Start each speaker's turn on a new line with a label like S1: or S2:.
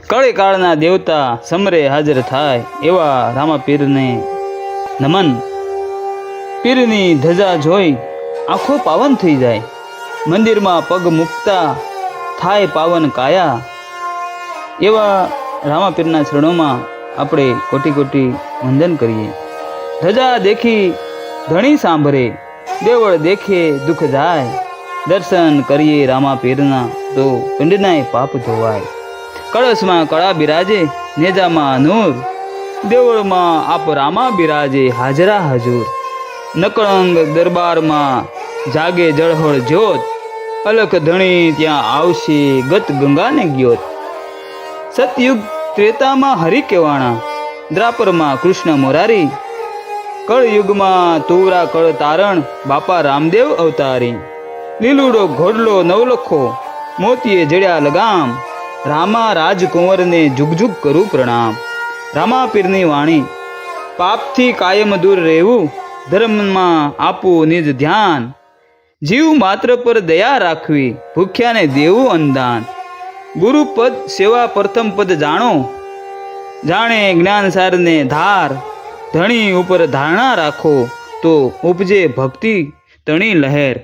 S1: કળે કાળના દેવતા સમરે હાજર થાય એવા રામાપીરને નમન। પીરની ધજા જોઈ આંખો પાવન થઈ જાય, મંદિરમાં પગ મૂકતા થાય પાવન કાયા। એવા રામાપીરના ચરણોમાં આપણે કોટી કોટી વંદન કરીએ। ધજા દેખી ધણી સાંભળે, દેવળ દેખે દુઃખ જાય, દર્શન કરીએ રામાપીરના તો પિંડનાય પાપ ધોવાય। કળશમાં કળા બિરાજે, નેજામાં નૂર, દેવળમાં આપ રામા બિરાજે હાજરા હજૂર। નકળંગ દરબારમાં જાગે જળહળ જ્યોત, અલખ ધણી ત્યાં આવશે ગત ગંગાને જ્યોત। સતયુગ ત્રેતામાં હરિ કેવાણા, દ્રાપરમાં કૃષ્ણ મોરારી, કળયુગમાં તુરા કળ તારણ બાપા રામદેવ અવતારી। લીલુડો ઘોડલો નવલખો, મોતીએ જડ્યા લગામ, રામા રાજકુંવરને જુગ જુગ કરું પ્રણામ। રામાપીરની વાણી, પાપથી કાયમ દૂર રહેવું, ધર્મમાં આપવું નિજ ધ્યાન, જીવ માત્ર પર દયા રાખવી, ભૂખ્યાને દેવું અન્નદાન। ગુરુપદ સેવા પ્રથમ પદ જાણો, જાણે જ્ઞાન સારને ધાર, ધણી ઉપર ધારણા રાખો તો ઉપજે ભક્તિ તણી લહેર।